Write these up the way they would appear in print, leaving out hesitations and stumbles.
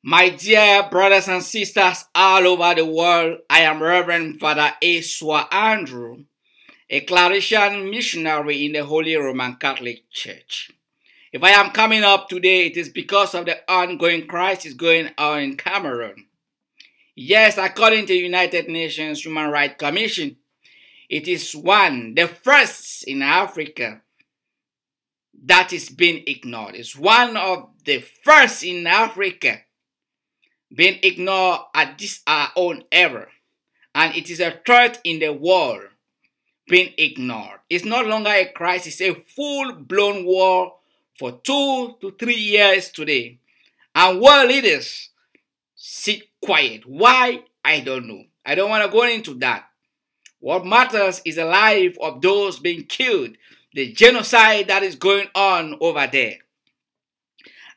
My dear brothers and sisters all over the world, I am Reverend Father Eswa Andrew, a Claretian missionary in the Holy Roman Catholic Church. If I am coming up today, it is because of the ongoing crisis going on in Cameroon. Yes, according to the United Nations Human Rights Commission, it is the first in Africa that is being ignored. It's one of the first in Africa being ignored at this our own era. And it is a threat in the world being ignored. It's no longer a crisis, it's a full-blown war for 2 to 3 years today. And world leaders sit quiet. Why? I don't know. I don't want to go into that. What matters is the life of those being killed, the genocide that is going on over there.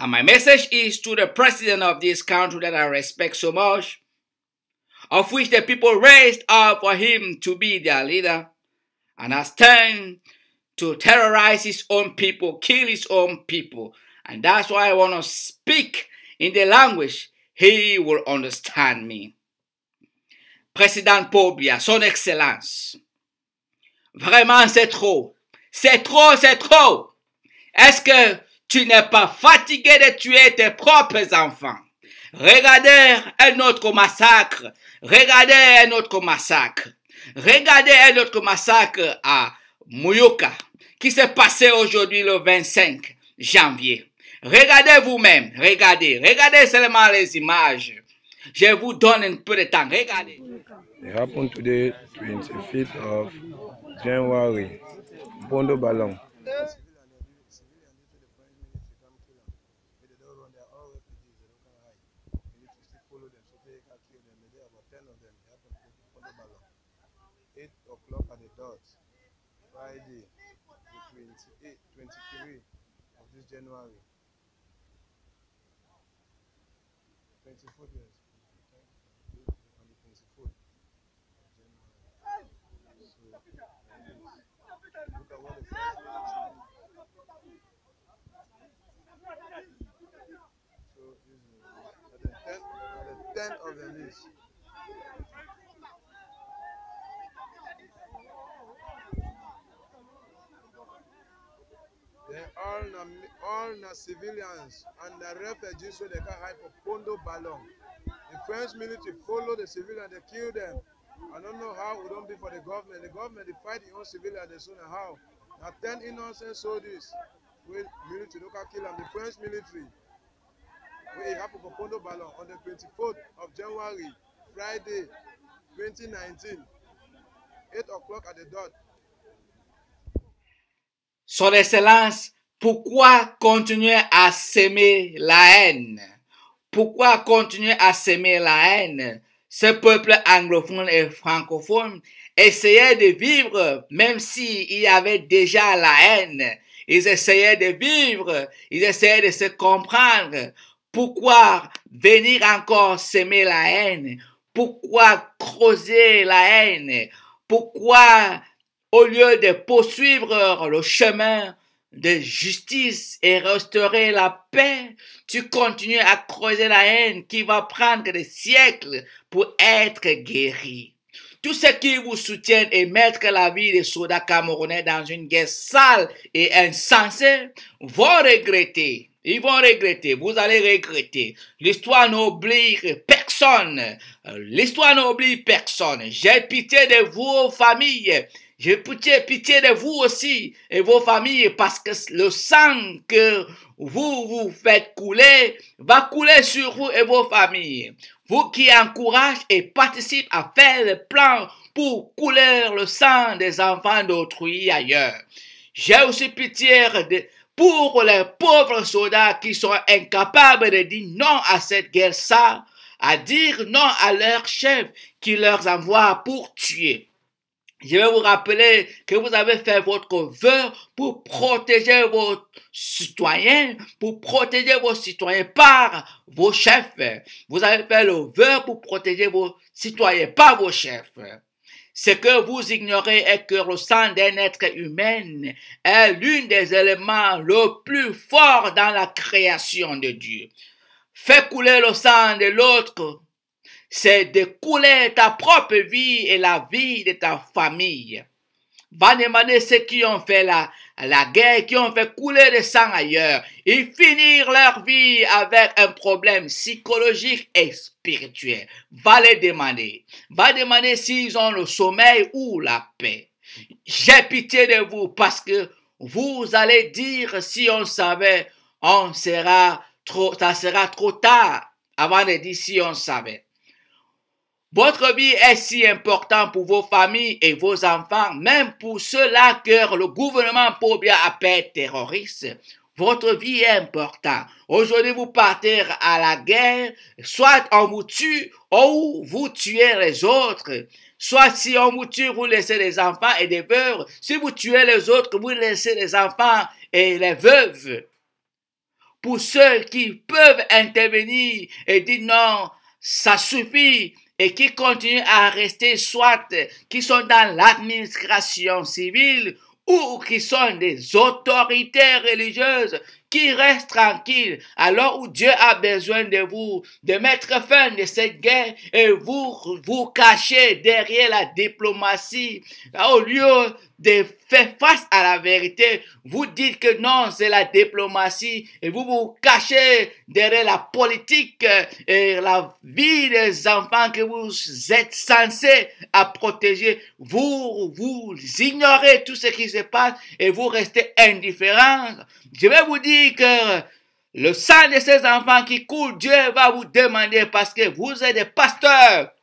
And my message is to the president of this country that I respect so much, of which the people raised up for him to be their leader, and has turned to terrorize his own people, kill his own people. And that's why I want to speak in the language he will understand me. Président Paul Biya, son excellence, vraiment c'est trop. C'est trop, c'est trop. Est-ce que tu n'es pas fatigué de tuer tes propres enfants? Regardez un autre massacre. Regardez un autre massacre. Regardez un autre massacre à Muyuka qui s'est passé aujourd'hui le 25 janvier. Regardez vous-même. Regardez seulement les images. Je vous donne un peu de temps. Regardez. It happened today, 25th of January. Pondo Ballon. At the dot, Friday, the 23 of this January. 24th, yes. On the 24th of January. So, look at what the first. So, this is at the 10th of the list. Then all civilians and the refugees so they can hide for Pondo Ballon. The French military follow the civilians, they kill them. I don't know how it would not be for the government. The government they fight the own civilians, they soon how. Now 10 innocent soldiers with military local kill them. The French military. Where it happened for Pondo Ballon on the 24th of January, Friday, 2019, 8 o'clock at the dot. Son Excellence, pourquoi continuer à s'aimer la haine? Pourquoi continuer à s'aimer la haine? Ce peuple anglophone et francophone essayait de vivre même s'il y avait déjà la haine. Ils essayaient de vivre, ils essayaient de se comprendre. Pourquoi venir encore s'aimer la haine? Pourquoi creuser la haine? Pourquoi au lieu de poursuivre le chemin de justice et restaurer la paix, tu continues à creuser la haine qui va prendre des siècles pour être guéri. Tous ceux qui vous soutiennent et mettre la vie des soldats camerounais dans une guerre sale et insensée vont regretter. Ils vont regretter, vous allez regretter. L'histoire n'oublie personne. L'histoire n'oublie personne. J'ai pitié de vos familles. J'ai pitié de vous aussi et vos familles parce que le sang que vous faites couler va couler sur vous et vos familles. Vous qui encouragez et participez à faire le plan pour couler le sang des enfants d'autrui ailleurs. J'ai aussi pitié pour les pauvres soldats qui sont incapables de dire non à cette guerre sale, à dire non à leur chef qui leur envoie pour tuer. Je vais vous rappeler que vous avez fait votre vœu pour protéger vos citoyens, par vos chefs. Vous avez fait le vœu pour protéger vos citoyens par vos chefs. Ce que vous ignorez est que le sang d'un être humain est l'un des éléments les plus forts dans la création de Dieu. Fais couler le sang de l'autre, c'est de couler ta propre vie et la vie de ta famille. Va demander ceux qui ont fait la guerre, qui ont fait couler le sang ailleurs, et finir leur vie avec un problème psychologique et spirituel. Va les demander. Va demander s'ils ont le sommeil ou la paix. J'ai pitié de vous parce que vous allez dire si on savait, ça sera trop tard avant de dire si on savait. Votre vie est si importante pour vos familles et vos enfants, même pour ceux-là que le gouvernement bien appelle terroristes. Votre vie est importante. Aujourd'hui, vous partez à la guerre, soit on vous tue ou vous tuez les autres. Soit si on vous tue, vous laissez les enfants et des veuves. Si vous tuez les autres, vous laissez les enfants et les veuves. Pour ceux qui peuvent intervenir et dire non, ça suffit, et qui continuent à rester soit qui sont dans l'administration civile ou qui sont des autorités religieuses, qui restent tranquilles alors où Dieu a besoin de vous, de mettre fin de cette guerre et vous cachez derrière la diplomatie au lieu de faire face à la vérité. Vous dites que non, c'est la diplomatie et vous vous cachez derrière la politique et la vie des enfants que vous êtes censés à protéger. Vous ignorez tout ce qui se passe et vous restez indifférents. Je vais vous dire que le sang de ces enfants qui coule, Dieu va vous demander parce que vous êtes des pasteurs.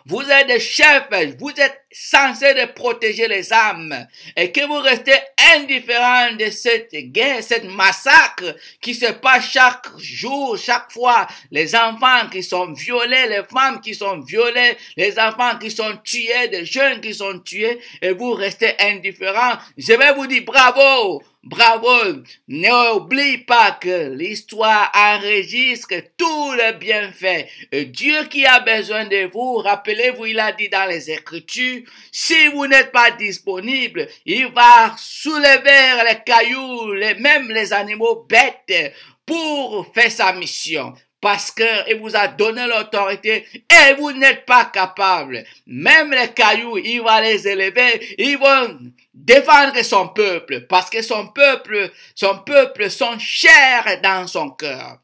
Vous êtes des chefs, vous êtes censés de protéger les âmes et que vous restez indifférents de cette guerre, cette massacre qui se passe chaque jour, chaque fois. Les enfants qui sont violés, les femmes qui sont violées, les enfants qui sont tués, des jeunes qui sont tués et vous restez indifférents. Je vais vous dire bravo. Bravo, n'oublie pas que l'histoire enregistre tous les bienfaits. Et Dieu qui a besoin de vous, rappelez-vous, il a dit dans les Écritures, si vous n'êtes pas disponible, il va soulever les cailloux, même les animaux bêtes, pour faire sa mission. Parce qu'il vous a donné l'autorité et vous n'êtes pas capable. Même les cailloux, il va les élever, ils vont défendre son peuple. Parce que son peuple sont chers dans son cœur.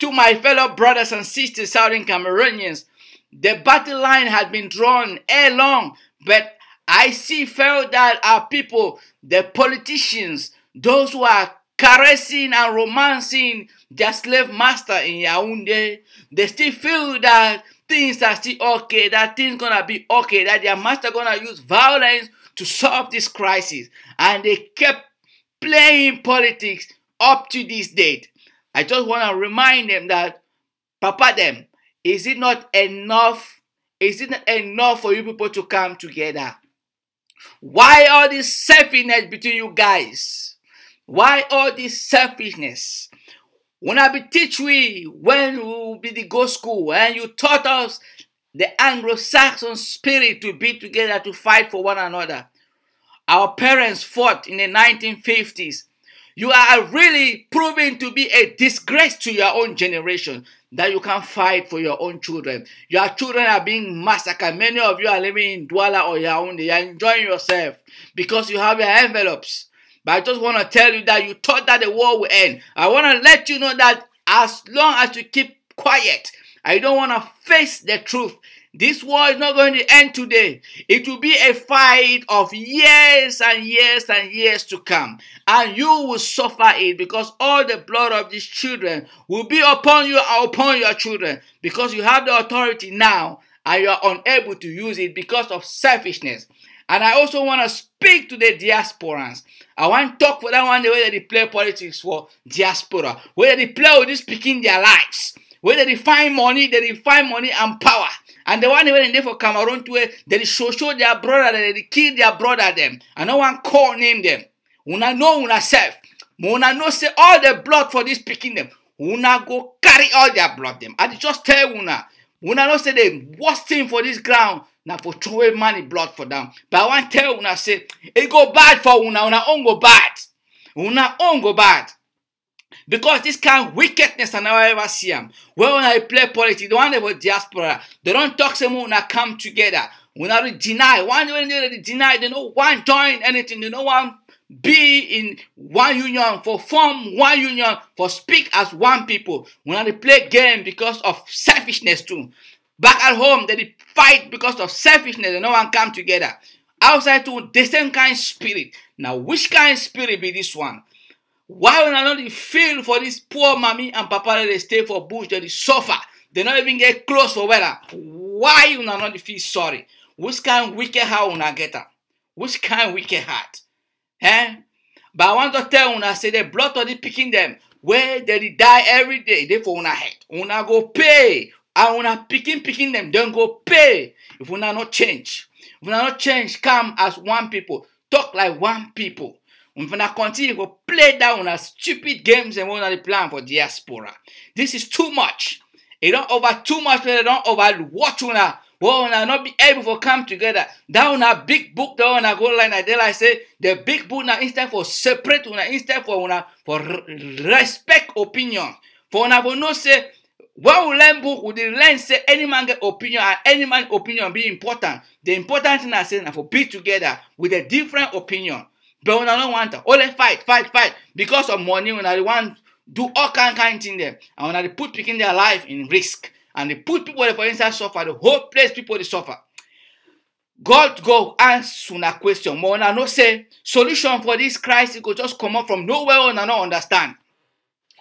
To my fellow brothers and sisters, Southern Cameroonians, the battle line had been drawn long, but I felt that our people, the politicians, those who are caressing and romancing their slave master in Yaoundé, they still feel that things are still okay, that things gonna be okay, that their master gonna use violence to solve this crisis. And they kept playing politics up to this date. I just want to remind them that, Papa them, is it not enough? Is it not enough for you people to come together? Why all this selfishness between you guys? Why all this selfishness? When I be teach we when we be the go school and you taught us the Anglo-Saxon spirit to be together to fight for one another. Our parents fought in the 1950s. You are really proving to be a disgrace to your own generation that you can't fight for your own children. Your children are being massacred. Many of you are living in Douala or Yaoundé. You are enjoying yourself because you have your envelopes. But I just want to tell you that you thought that the war would end. I want to let you know that as long as you keep quiet, I don't want to face the truth. This war is not going to end today. It will be a fight of years and years and years to come. And you will suffer it because all the blood of these children will be upon you and upon your children. Because you have the authority now and you are unable to use it because of selfishness. And I also want to speak to the diasporans. I want to talk for that one the way that they play politics for diaspora. Where they play with this picking their lives. Where they find money and power. And the one when they for Cameroon to they show their brother, they kill their brother them. And no one call name them. Una know una self. Una know say all the blood for this picking them. Una go carry all their blood them. I just tell una. Una know say the worst thing for this ground. Now for throwing money blood for them. But I want to tell una say it go bad for una own go bad. Una own go bad. Because this kind of wickedness I never ever see them. When I play politics, the one about diaspora, they don't talk some when I come together. When I deny, when they deny, they don't want join anything, they don't want be in one union, for form one union, for speak as one people. When they play game because of selfishness too. Back at home, they fight because of selfishness, and no one come together. Outside too, the same kind of spirit. Now, which kind of spirit be this one? Why would I not feel for this poor mommy and papa that they stay for bush, that they suffer? They not even get close for weather. Why would I not feel sorry? Which kind of wicked heart will I get at? Which kind of wicked heart? Eh? But I want to tell una say the blood of the picking them where they die every day. They for una head. Una go pay. And una picking them. Don't go pay. If una not change. If una not change, come as one people. Talk like one people. If una continue to play down una stupid games and una plan for diaspora. This is too much. It don't over too much. They don't over watch una. Well, una not be able to come together. That una big book, that una go line. I say the big book now instead for separate una, instead for una for respect opinion. For una will not say when we learn book, we learn say any man get opinion and any man opinion be important. The important thing I say now for be together with a different opinion. But when I don't want to only fight because of money. When I want do all kind of thing there, and when I put picking their life in risk. And they put people for inside suffer, the whole place people they suffer. God go answer una question. But when I know say solution for this crisis go just come up from nowhere and I don't understand.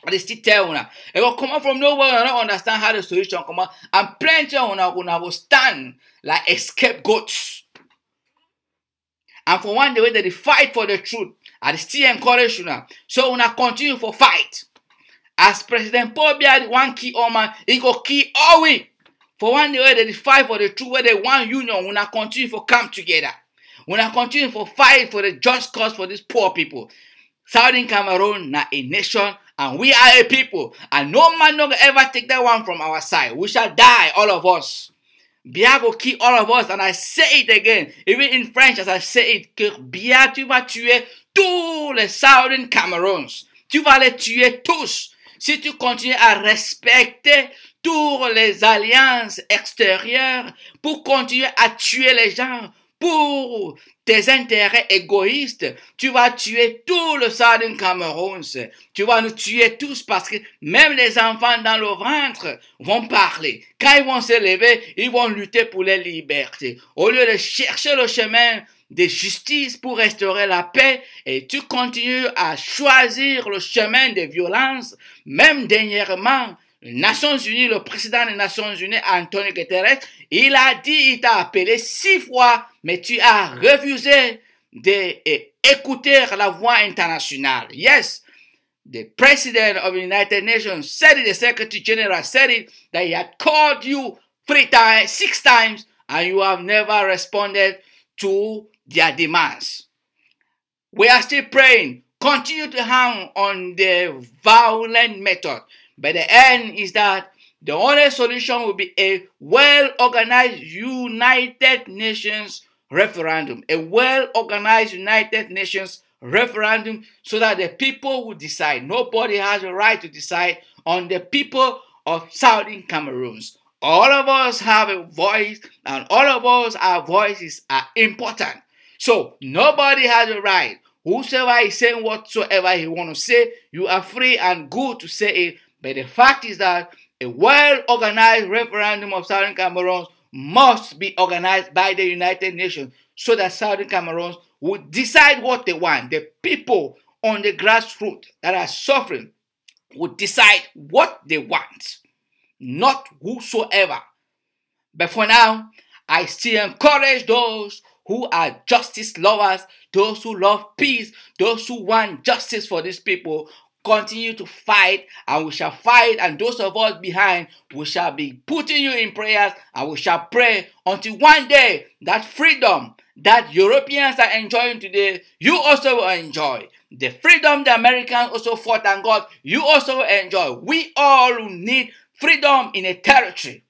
And they still tell una. It will come up from nowhere and I don't understand how the solution come out. And plenty of una will stand like escape goats. And for one the way that they fight for the truth, I still encourage una. So una continue for fight. As President Paul Biya one key all man, he go key all we. For one day they fight for the truth, where they want union, when I continue for come together. When I continue for fight for the just cause for these poor people. Southern Cameroon na a nation and we are a people. And no man no ever take that one from our side. We shall die, all of us. Biya go kill all of us. And I say it again, even in French as I say it, que Biya tu vas tuer tous les Southern Cameroons. Tu vas les tuer tous. Si tu continues à respecter toutes les alliances extérieures pour continuer à tuer les gens pour tes intérêts égoïstes, tu vas tuer tout le Southern Cameroun. Tu vas nous tuer tous parce que même les enfants dans le ventre vont parler. Quand ils vont se lever, ils vont lutter pour les libertés. Au lieu de chercher le chemin de justice pour restaurer la paix, et tu continues à choisir le chemin de violence. Même dernièrement, les Nations Unies, le président des Nations Unies, Antonio Guterres, il a dit, il t'a appelé 6 fois, mais tu as refusé d'écouter la voix internationale. Yes, the president of the United Nations said it, the Secretary General said it, that he had called you 6 times, and you have never responded to their demands. We are still praying. Continue to hang on the violent method. But the end is that the only solution will be a well-organized United Nations referendum. A well-organized United Nations referendum so that the people will decide. Nobody has a right to decide on the people of Southern Cameroon. All of us have a voice, and all of us, our voices are important. So nobody has a right. Whosoever is saying whatsoever he want to say, you are free and good to say it. But the fact is that a well-organized referendum of Southern Cameroon must be organized by the United Nations so that Southern Cameroon would decide what they want. The people on the grassroots that are suffering would decide what they want, not whosoever. But for now, I still encourage those who are justice lovers, those who love peace, those who want justice for these people, continue to fight, and we shall fight, and those of us behind, we shall be putting you in prayers, and we shall pray until one day that freedom that Europeans are enjoying today, you also will enjoy. The freedom the Americans also fought and got, you also will enjoy. We all need freedom in a territory.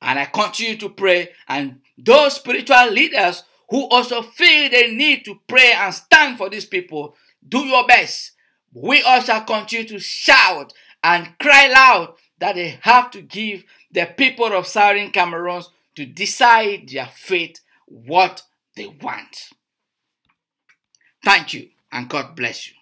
And I continue to pray, and those spiritual leaders who also feel they need to pray and stand for these people, do your best. We all shall continue to shout and cry loud that they have to give the people of Southern Cameroon to decide their fate what they want. Thank you, and God bless you.